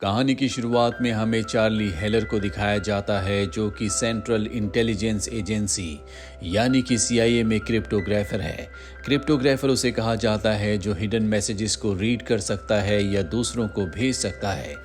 कहानी की शुरुआत में हमें चार्ली हेलर को दिखाया जाता है, जो कि सेंट्रल इंटेलिजेंस एजेंसी यानी कि CIA में क्रिप्टोग्राफर है। क्रिप्टोग्राफर उसे कहा जाता है जो हिडन मैसेजेस को रीड कर सकता है या दूसरों को भेज सकता है।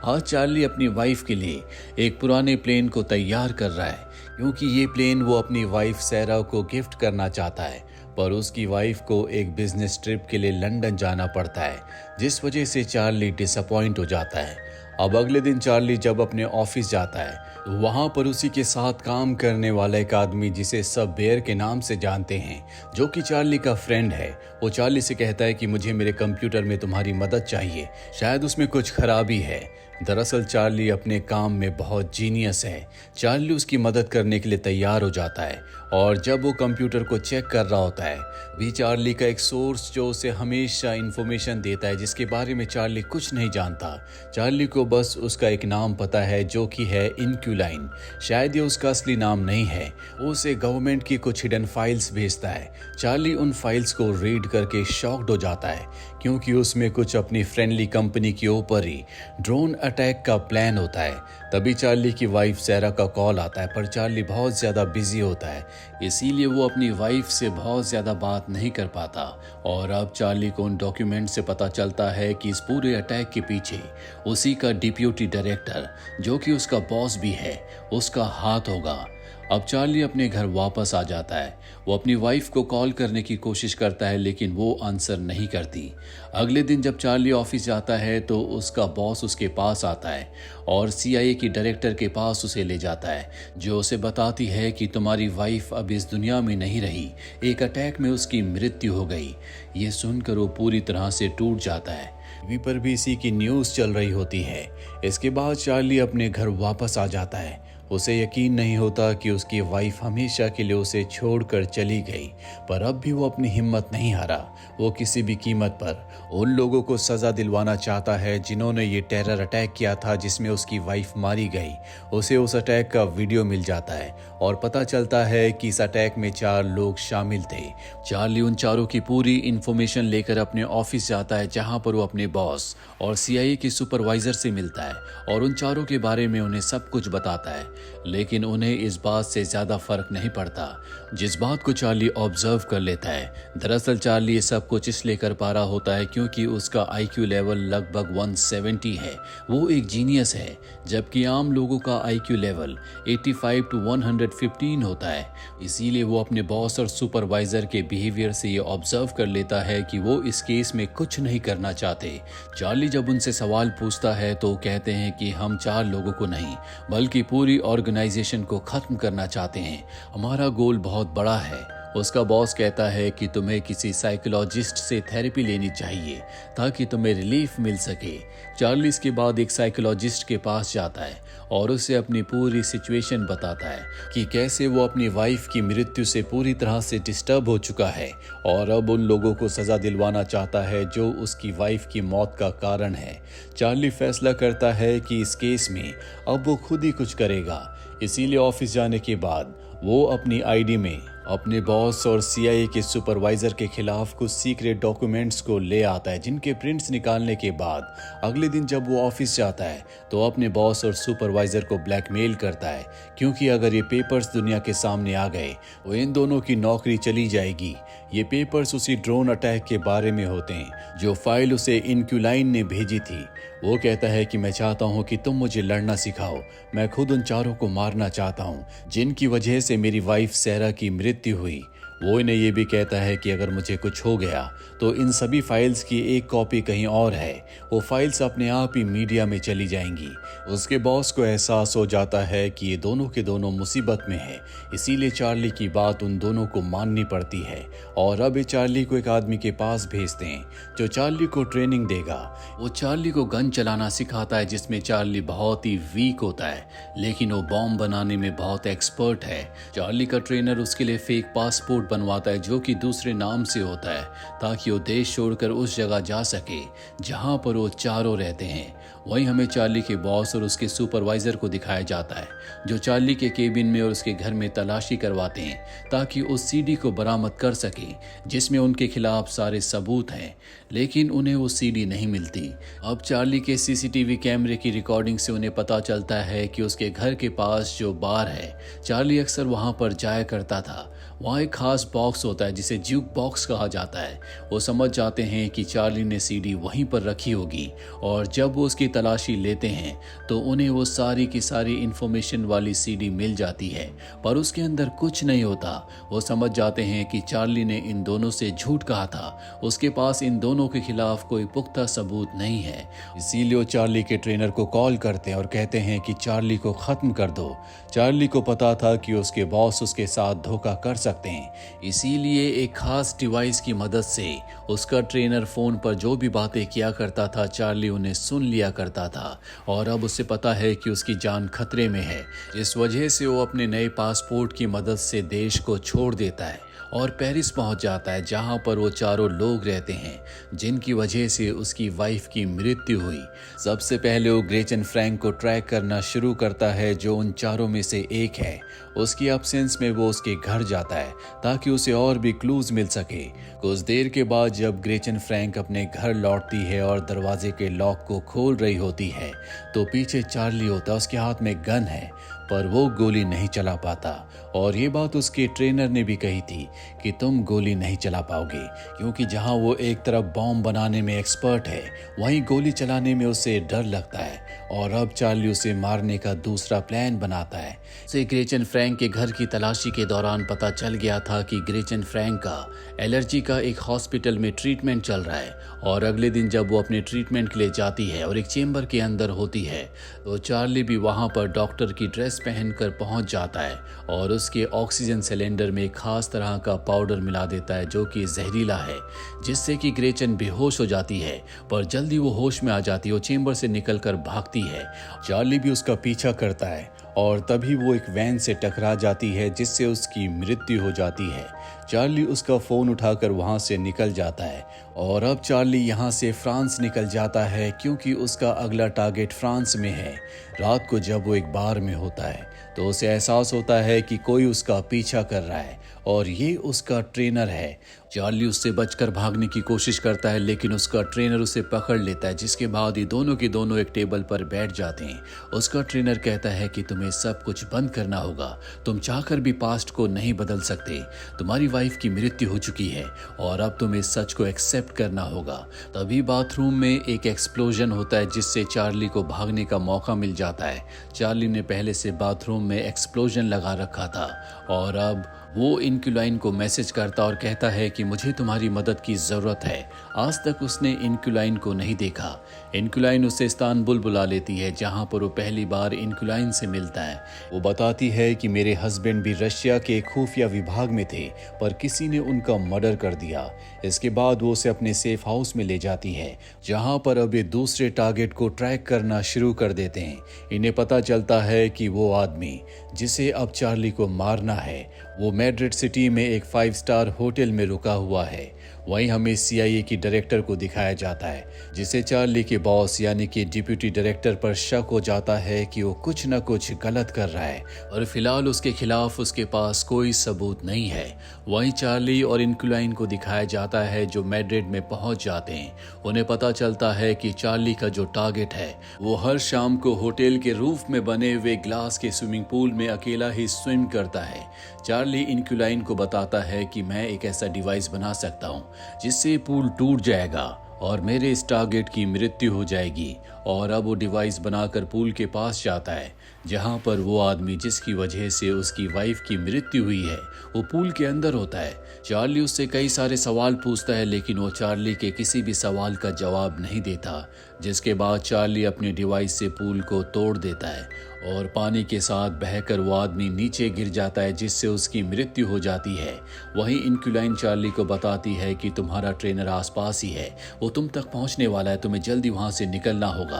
आज चार्ली अपनी वाइफ के लिए एक पुराने प्लेन को तैयार कर रहा है, क्योंकि ये प्लेन वो अपनी वाइफ सैरा को गिफ्ट करना चाहता है। पर उसकी वाइफ को एक बिजनेस ट्रिप के लिए लंदन जाना पड़ता है, जिस वजह से चार्ली डिसअपॉइंट हो जाता है। अब अगले दिन चार्ली जब अपने ऑफिस जाता है तो वहां पर उसी के साथ काम करने वाला एक आदमी, जिसे सब बेयर के नाम से जानते हैं, जो कि चार्ली का फ्रेंड है, वो चार्ली से कहता है कि मुझे मेरे कंप्यूटर में तुम्हारी मदद चाहिए, शायद उसमें कुछ खराबी है। दरअसल चार्ली अपने काम में बहुत जीनियस है। चार्ली उसकी मदद करने के लिए तैयार हो जाता है और जब वो कंप्यूटर को चेक कर रहा होता है भी चार्ली का एक सोर्स जो उसे हमेशा इंफॉर्मेशन देता है, जिसके बारे में चार्ली कुछ नहीं जानता। चार्ली को बस उसका एक नाम पता है, जो कि है इनक्यूलाइन। शायद ये उसका असली नाम नहीं है। वो उसे गवर्नमेंट की कुछ हिडन फाइल्स भेजता है। चार्ली उन फाइल्स को रीड करके शॉक्ड हो जाता है, क्योंकि उसमें कुछ अपनी फ्रेंडली कंपनी के ऊपर ही ड्रोन अटैक का प्लान होता है। तभी चार्ली की वाइफ सैरा का कॉल आता है, पर चार्ली बहुत ज़्यादा बिजी होता है, इसीलिए वो अपनी वाइफ से बहुत ज़्यादा बात नहीं कर पाता। और अब चार्ली को उन डॉक्यूमेंट से पता चलता है कि इस पूरे अटैक के पीछे उसी का डिप्यूटी डायरेक्टर, जो कि उसका बॉस भी है, उसका हाथ होगा। अब चार्ली अपने घर वापस आ जाता है। वो अपनी वाइफ को कॉल करने की कोशिश करता है, लेकिन वो आंसर नहीं करती। अगले दिन जब चार्ली ऑफिस जाता है तो उसका बॉस उसके पास आता है और CIA की डायरेक्टर के पास उसे ले जाता है, जो उसे बताती है कि तुम्हारी वाइफ अब इस दुनिया में नहीं रही, एक अटैक में उसकी मृत्यु हो गई। ये सुनकर वो पूरी तरह से टूट जाता है। टीवी पर भी इसी की न्यूज़ चल रही होती है। इसके बाद चार्ली अपने घर वापस आ जाता है। उसे यकीन नहीं होता कि उसकी वाइफ हमेशा के लिए उसे छोड़कर चली गई, पर अब भी वो अपनी हिम्मत नहीं हारा। वो किसी भी कीमत पर उन लोगों को सज़ा दिलवाना चाहता है जिन्होंने ये टेरर अटैक किया था, जिसमें उसकी वाइफ मारी गई। उसे उस अटैक का वीडियो मिल जाता है और पता चलता है कि इस अटैक में 4 लोग शामिल थे। चार्ली उन चारों की पूरी इंफॉर्मेशन लेकर अपने ऑफिस जाता है, जहां पर वो अपने बॉस और CIA के सुपरवाइजर से मिलता है और उन चारों के बारे में उन्हें सब कुछ बताता है। लेकिन उन्हें इस बात से ज्यादा फर्क नहीं पड़ता, जिस बात को चार्ली ऑब्जर्व कर लेता है। दरअसल चार्ली ये सब कुछ इसलिए कर पा रहा होता है क्योंकि उसका IQ लेवल लगभग 170 है। वो एक जीनियस है, जबकि आम लोगों का IQ लेवल 85 to 115 होता है। इसीलिए वो अपने बॉस और सुपरवाइजर के बिहेवियर से ये ऑब्जर्व कर लेता है कि वो इस केस में कुछ नहीं करना चाहते। चार्ली जब उनसे सवाल पूछता है तो कहते हैं कि हम 4 लोगों को नहीं, बल्कि पूरी ऑर्गेनाइजेशन को खत्म करना चाहते हैं। हमारा गोल बहुत बड़ा है। उसका बॉस कहता है कि तुम्हें किसी साइकोलॉजिस्ट से थेरेपी लेनी चाहिए ताकि तुम्हें रिलीफ मिल सके। चार्ली इसके बाद एक साइकोलॉजिस्ट के पास जाता है और उसे अपनी पूरी सिचुएशन बताता है कि कैसे वो अपनी वाइफ की मृत्यु से पूरी तरह से डिस्टर्ब हो चुका है और अब उन लोगों को सजा दिलवाना चाहता है जो उसकी वाइफ की मौत का कारण है। चार्ली फैसला करता है कि इस केस में अब वो खुद ही कुछ करेगा। इसीलिए ऑफिस जाने के बाद वो अपनी ID में अपने बॉस और CIA के सुपरवाइजर के खिलाफ कुछ सीक्रेट डॉक्यूमेंट्स को ले आता है, जिनके प्रिंट्स निकालने के बाद अगले दिन जब वो ऑफिस जाता है तो अपने बॉस और सुपरवाइजर को ब्लैकमेल करता है, क्योंकि अगर ये पेपर्स दुनिया के सामने आ गए तो इन दोनों की नौकरी चली जाएगी। ये पेपर्स उसी ड्रोन अटैक के बारे में होते हैं जो फाइल उसे इनक्यूलाइन ने भेजी थी। वो कहता है कि मैं चाहता हूँ कि तुम मुझे लड़ना सिखाओ। मैं खुद उन चारों को मारना चाहता हूँ जिनकी वजह से मेरी वाइफ सैरा की मृत्यु हुई। वो इन्हें ये भी कहता है कि अगर मुझे कुछ हो गया तो इन सभी फाइल्स की एक कॉपी कहीं और है, वो फाइल्स अपने आप ही मीडिया में चली जाएंगी। उसके बॉस को एहसास हो जाता है कि ये दोनों के दोनों मुसीबत में हैं, इसीलिए चार्ली की बात उन दोनों को माननी पड़ती है और अब ये चार्ली को एक आदमी के पास भेजते हैं जो चार्ली को ट्रेनिंग देगा। वो चार्ली को गन चलाना सिखाता है, जिसमें चार्ली बहुत ही वीक होता है, लेकिन वो बॉम्ब बनाने में बहुत एक्सपर्ट है। चार्ली का ट्रेनर उसके लिए फेक पासपोर्ट बनवाता है, जो कि दूसरे नाम से होता है, ताकि वो देश छोड़कर उस जगह जा सके जहां पर वो चारों रहते हैं। वहीं हमें चार्ली के बॉस और उसके सुपरवाइजर को दिखाया जाता है, जो चार्ली के केबिन में और उसके घर में तलाशी करवाते हैं ताकि उस सीडी को बरामद कर सकें जिसमें उनके खिलाफ सारे सबूत हैं, लेकिन उन्हें वो सीडी नहीं मिलती। अब चार्ली के सीसीटीवी कैमरे की रिकॉर्डिंग से उन्हें पता चलता है कि उसके घर के पास जो बार है, चार्ली अक्सर वहां पर जाया करता था। वहाँ एक खास बॉक्स होता है जिसे ज्यूक बॉक्स कहा जाता है। वो समझ जाते हैं कि चार्ली ने सीडी वहीं पर रखी होगी और जब वो उसकी तलाशी लेते हैं तो उन्हें वो सारी की सारी इंफॉर्मेशन वाली सीडी मिल जाती है, पर उसके अंदर कुछ नहीं होता। वो समझ जाते हैं कि चार्ली ने इन दोनों से झूठ कहा था, उसके पास इन दोनों के खिलाफ कोई पुख्ता सबूत नहीं है। इसीलिए वो चार्ली के ट्रेनर को कॉल करते हैं और कहते हैं कि चार्ली को खत्म कर दो। चार्ली को पता था कि उसके बॉस उसके साथ धोखा कर सकते हैं, इसीलिए एक खास डिवाइस की मदद से उसका ट्रेनर फोन पर जो भी बातें किया करता था चार्ली उन्हें सुन लिया करता था और अब उसे पता है कि उसकी जान खतरे में है। इस वजह से वो अपने नए पासपोर्ट की मदद से देश को छोड़ देता है और पेरिस पहुंच जाता है, जहां पर वो चारों लोग रहते हैं जिनकी वजह से उसकी वाइफ की मृत्यु हुई। सबसे पहले वो ग्रेचन फ्रैंक को ट्रैक करना शुरू करता है, जो उन चारों में से एक है। उसकी एब्सेंस में वो उसके घर जाता है ताकि उसे और भी क्लूज मिल सके। कुछ देर के बाद जब ग्रेचन फ्रैंक अपने घर लौटती है और दरवाजे के लॉक को खोल रही होती है तो पीछे चार्ली होता है, उसके हाथ में गन है पर वो गोली नहीं चला पाता। और ये बात उसके ट्रेनर ने भी कही थी कि तुम गोली नहीं चला पाओगे, क्योंकि जहां वो एक तरफ बॉम्ब बनाने में एक्सपर्ट है वहीं गोली चलाने में उसे डर लगता है। और अब चार्ली उसे मारने का दूसरा प्लान बनाता है। उसे ग्रेचन फ्रैंक के घर की तलाशी के दौरान पता चल गया था कि ग्रेचन फ्रैंक का एलर्जी का एक हॉस्पिटल में ट्रीटमेंट चल रहा है और अगले दिन जब वो अपने ट्रीटमेंट के लिए जाती है और एक चेंबर के अंदर होती है तो चार्ली भी वहां पर डॉक्टर की ड्रेस पहनकर पहुंच जाता है और उसके ऑक्सीजन सिलेंडर में एक खास तरह का पाउडर मिला देता है जो कि जहरीला है, जिससे कि ग्रेचन बेहोश हो जाती है। पर जल्दी वो होश में आ जाती है, वो चेंबर से निकलकर भागती है। चार्ली भी उसका पीछा करता है और तभी वो एक वैन से टकरा जाती है जिससे उसकी मृत्यु हो जाती है। चार्ली उसका फोन उठाकर वहां से निकल जाता है और अब चार्ली यहां से फ्रांस निकल जाता है क्योंकि उसका अगला टारगेट फ्रांस में है। रात को जब वो एक बार में होता है तो उसे एहसास होता है कि कोई उसका पीछा कर रहा है और ये उसका ट्रेनर है। चार्ली उससे बचकर भागने की कोशिश करता है लेकिन उसका ट्रेनर उसे पकड़ लेता है, जिसके बाद ये दोनों के दोनों एक टेबल पर बैठ जाते हैं। उसका ट्रेनर कहता है कि तुम्हें सब कुछ बंद करना होगा, तुम चाहकर भी पास्ट को नहीं बदल सकते। तुम्हारी वाइफ की मृत्यु हो चुकी है और अब तुम्हें सच को एक्सेप्ट करना होगा। तभी बाथरूम में एक एक्सप्लोजन होता है जिससे चार्ली को भागने का मौका मिल जाता है। चार्ली ने पहले से बाथरूम में एक्सप्लोजन लगा रखा था और अब वो इनक्युलाइन को मैसेज करता और कहता है कि मुझे तुम्हारी मदद की ज़रूरत है। आज तक उसने इनक्युलाइन को नहीं देखा। इनक्युलाइन उसे इस्तांबुल बुला लेती है जहां पर वो पहली बार इनक्युलाइन से मिलता है। वो बताती है कि मेरे हस्बैंड भी रशिया के खुफिया विभाग में थे पर किसी ने उनका मर्डर कर दिया। इसके बाद वो उसे अपने सेफ हाउस में ले जाती है जहां पर अब ये दूसरे टारगेट को ट्रैक करना शुरू कर देते हैं। इन्हें पता चलता है कि वो आदमी जिसे अब चार्ली को मारना है वो मैड्रिड सिटी में एक 5 स्टार होटल में रुका हुआ है। वहीं हमें सीआईए की डायरेक्टर को दिखाया जाता है जिसे चार्ली के बॉस यानी कि डिप्यूटी डायरेक्टर पर शक हो जाता है कि वो कुछ न कुछ गलत कर रहा है और फिलहाल उसके खिलाफ उसके पास कोई सबूत नहीं है। वहीं चार्ली और इनक्युलाइन को दिखाया जाता है जो मैड्रिड में पहुंच जाते हैं। उन्हें पता चलता है कि चार्ली का जो टारगेट है वो हर शाम को होटल के रूफ में बने हुए ग्लास के स्विमिंग पूल में अकेला ही स्विम करता है। चार्ली इनक्युलाइन को बताता है कि मैं एक ऐसा डिवाइस बना सकता हूँ जिससे पूल टूट जाएगा और मेरे इस टारगेट की मृत्यु हो जाएगी। और अब वो डिवाइस बनाकर पूल के पास जाता है जहां पर वो आदमी जिसकी वजह से उसकी वाइफ की मृत्यु हुई है वो पूल के अंदर होता है। चार्ली उससे कई सारे सवाल पूछता है लेकिन वो चार्ली के किसी भी सवाल का जवाब नहीं देता, जिसके बाद चार्ली अपने डिवाइस से पूल को तोड़ देता है और पानी के साथ बहकर वो आदमी नीचे गिर जाता है जिससे उसकी मृत्यु हो जाती है। वहीं इनक्युलाइन चार्ली को बताती है कि तुम्हारा ट्रेनर आसपास ही है, वो तुम तक पहुंचने वाला है, तुम्हें जल्दी वहां से निकलना होगा।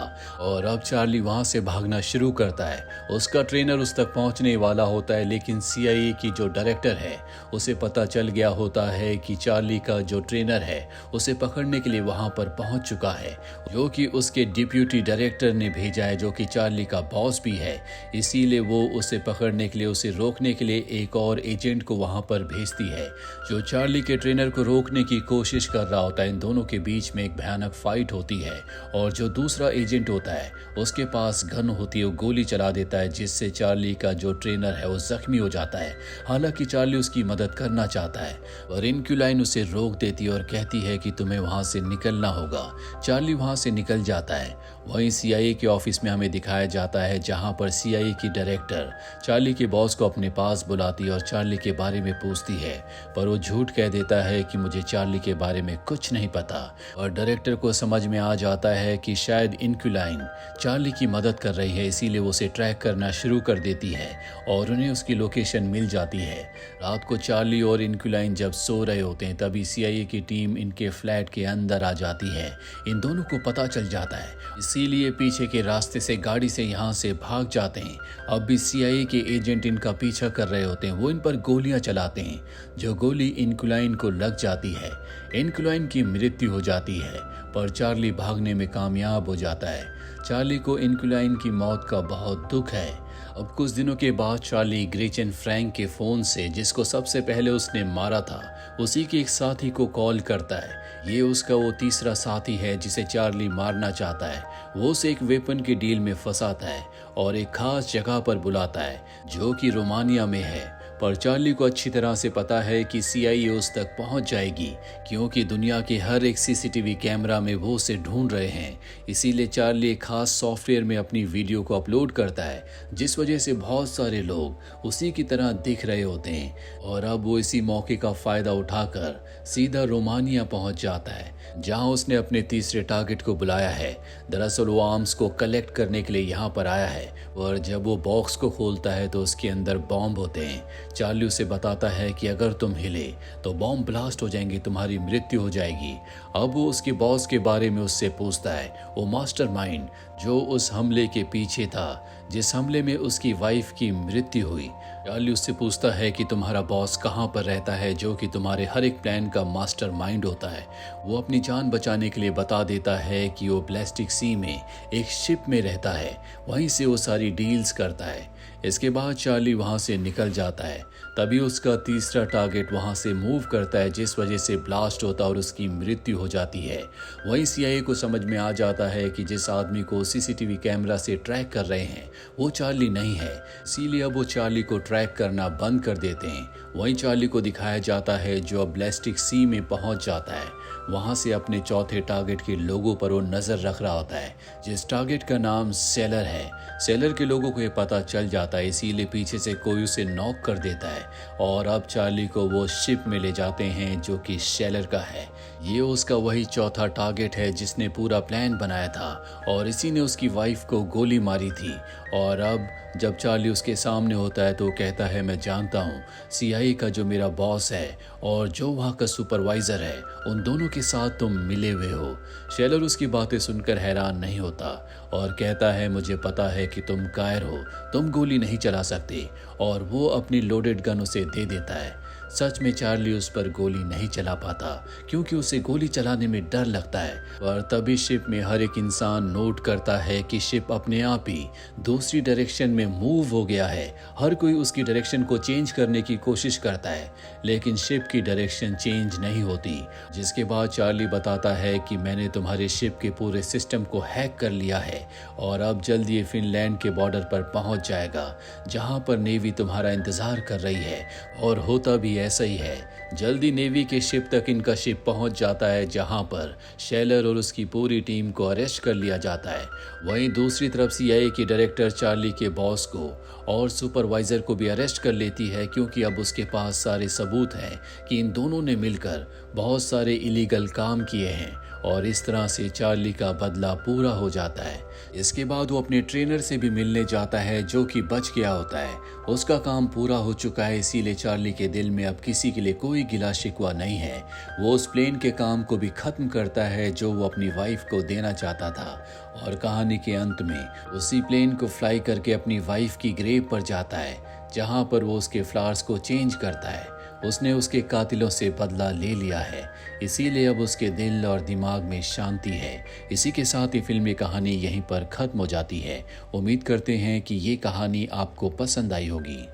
और अब चार्ली वहां से भागना शुरू करता है। उसका ट्रेनर उस तक पहुंचने वाला होता है लेकिन सीआईए की जो डायरेक्टर है उसे पता चल गया होता है कि चार्ली का जो ट्रेनर है उसे पकड़ने के लिए वहां पर पहुंच चुका है, जो कि उसके डिप्यूटी डायरेक्टर ने भेजा है जो कि चार्ली का बॉस भी है, इसीलिए वो उसे पकड़ने के लिए, उसे रोकने के लिए एक और एजेंट को वहां पर भेजती है जो चार्ली के ट्रेनर को रोकने की कोशिश कर रहा होता है। इन दोनों के बीच में एक भयानक फाइट होती है और जो दूसरा एजेंट होता है उसके पास गन होती है, वो गोली चला देता है जिससे चार्ली का जो ट्रेनर है वो जख्मी हो जाता है। हालांकि चार्ली उसकी मदद करना चाहता है और इनक्यूलाइन उसे रोक देती है और कहती है कि तुम्हें वहां से निकलना होगा। चार्ली वहां से निकल जाता है। वहीं CIA के ऑफिस में हमें दिखाया जाता है जहां पर CIA की डायरेक्टर चार्ली के बॉस को अपने पास बुलाती है और चार्ली के बारे में पूछती है, पर वो झूठ कह देता है कि मुझे चार्ली के बारे में कुछ नहीं पता। और डायरेक्टर को समझ में आ जाता है कि शायद इनक्यूलाइन चार्ली की मदद कर रही है, इसीलिए वो उसे ट्रैक करना शुरू कर देती है और उन्हें उसकी लोकेशन मिल जाती है। रात को चार्ली और इनक्यूलाइन जब सो रहे होते हैं तभी CIA की टीम इनके फ्लैट के अंदर आ जाती है। इन दोनों को पता चल जाता है, इसीलिए पीछे के रास्ते से गाड़ी से यहाँ से भाग जाते हैं। अब भी CIA के एजेंट इनका पीछा कर रहे होते हैं। वो इन पर गोलियां चलाते हैं, जो गोली इनक्यूलाइन को लग जाती है। इनक्यूलाइन की मृत्यु हो जाती है, पर चार्ली भागने में कामयाब हो जाता है। चार्ली को इनक्यूलाइन की मौत का बहुत दुख है। अब कुछ दिनों के बाद चार्ली ग्रेचन फ्रैंक के फोन से, जिसको सबसे पहले उसने मारा था, उसी के एक साथी को कॉल करता है। ये उसका वो तीसरा साथी है जिसे चार्ली मारना चाहता है। वो उसे एक वेपन की डील में फंसाता है और एक खास जगह पर बुलाता है जो कि रोमानिया में है। पर चार्ली को अच्छी तरह से पता है कि CIA उस तक पहुंच जाएगी क्योंकि दुनिया के हर एक CCTV कैमरा में वो उसे ढूंढ रहे हैं। इसीलिए चार्ली एक खास सॉफ्टवेयर में अपनी वीडियो को अपलोड करता है जिस वजह से बहुत सारे लोग उसी की तरह दिख रहे होते हैं। और अब वो इसी मौके का फायदा उठाकर सीधा रोमानिया पहुंच जाता है जहां उसने अपने तीसरे टारगेट को बुलाया है। दरअसल वो आर्म्स को कलेक्ट करने के लिए यहाँ पर आया है और जब वो बॉक्स को खोलता है तो उसके अंदर बॉम्ब होते हैं। चार्ली उसे बताता है कि अगर तुम हिले तो बॉम्ब ब्लास्ट हो जाएंगे, तुम्हारी मृत्यु हो जाएगी। अब वो उसके बॉस के बारे में उससे पूछता है, वो मास्टरमाइंड जो उस हमले के पीछे था, जिस हमले में उसकी वाइफ की मृत्यु हुई। चार्ली उससे पूछता है कि तुम्हारा बॉस कहाँ पर रहता है जो कि तुम्हारे हर एक प्लान का मास्टरमाइंड होता है। वो अपनी जान बचाने के लिए बता देता है कि वो ब्लास्टिक सी में एक शिप में रहता है, वहीं से वो सारी डील्स करता है। इसके बाद चार्ली वहां से निकल जाता है। तभी उसका तीसरा टारगेट वहां से मूव करता है जिस वजह से ब्लास्ट होता है और उसकी मृत्यु हो जाती है। वहीं CIA को समझ में आ जाता है कि जिस आदमी को CCTV कैमरा से ट्रैक कर रहे हैं वो चार्ली नहीं है, इसीलिए अब वो चार्ली को ट्रैक करना बंद कर देते हैं। वहीं चार्ली को दिखाया जाता है जो अब ब्लास्टिक सी में पहुंच जाता है। वहां से अपने चौथे टारगेट के लोगों पर वो नजर रख रहा होता है जिस टारगेट का नाम सेलर है। सेलर के लोगों को ये पता चल जाता है, इसीलिए पीछे से कोई उसे नॉक कर देता है और अब चार्ली को वो शिप में ले जाते हैं जो कि सेलर का है। ये उसका वही चौथा टारगेट है जिसने पूरा प्लान बनाया था और इसी ने उसकी वाइफ को गोली मारी थी। और अब जब चार्ली उसके सामने होता है तो कहता है, मैं जानता हूँ CIA का जो मेरा बॉस है और जो वहाँ का सुपरवाइजर है, उन दोनों के साथ तुम मिले हुए हो। शेलर उसकी बातें सुनकर हैरान नहीं होता और कहता है, मुझे पता है कि तुम कायर हो, तुम गोली नहीं चला सकते। और वो अपनी लोडेड गन उसे दे देता है। सच में चार्ली उस पर गोली नहीं चला पाता क्योंकि उसे गोली चलाने में डर लगता है। पर तभी शिप में हर एक इंसान नोट करता है कि शिप अपने आप ही दूसरी डायरेक्शन में मूव हो गया है। हर कोई उसकी डायरेक्शन को चेंज करने की कोशिश करता है लेकिन शिप की डायरेक्शन चेंज नहीं होती। जिसके बाद चार्ली बताता है कि मैंने तुम्हारे शिप के पूरे सिस्टम को हैक कर लिया है और अब जल्द ये फिनलैंड के बॉर्डर पर पहुंच जाएगा जहां पर नेवी तुम्हारा इंतजार कर रही है। और होता भी ऐसा ही है, जल्दी नेवी के शिप तक इनका शिप पहुंच जाता है जहां पर शेलर और उसकी पूरी टीम को अरेस्ट कर लिया जाता है। वहीं दूसरी तरफ CIA की डायरेक्टर चार्ली के बॉस को और सुपरवाइजर को भी अरेस्ट कर लेती है क्योंकि अब उसके पास सारे सबूत हैं कि इन दोनों ने मिलकर बहुत सारे इलीगल काम किए हैं और इस तरह से चार्ली का बदला पूरा हो जाता है। इसके बाद वो अपने ट्रेनर से भी मिलने जाता है जो कि बच गया होता है। उसका काम पूरा हो चुका है, इसीलिए चार्ली के दिल में अब किसी के लिए कोई गिला शिकवा नहीं है। वो उस प्लेन के काम को भी खत्म करता है जो वो अपनी वाइफ को देना चाहता था और कहानी के अंत में उसी प्लेन को फ्लाई करके अपनी वाइफ की ग्रेव पर जाता है जहां पर वो उसके फ्लावर्स को चेंज करता है उसने उसके कातिलों से बदला ले लिया है, इसीलिए अब उसके दिल और दिमाग में शांति है। इसी के साथ ये फिल्मी कहानी यहीं पर खत्म हो जाती है। उम्मीद करते हैं कि ये कहानी आपको पसंद आई होगी।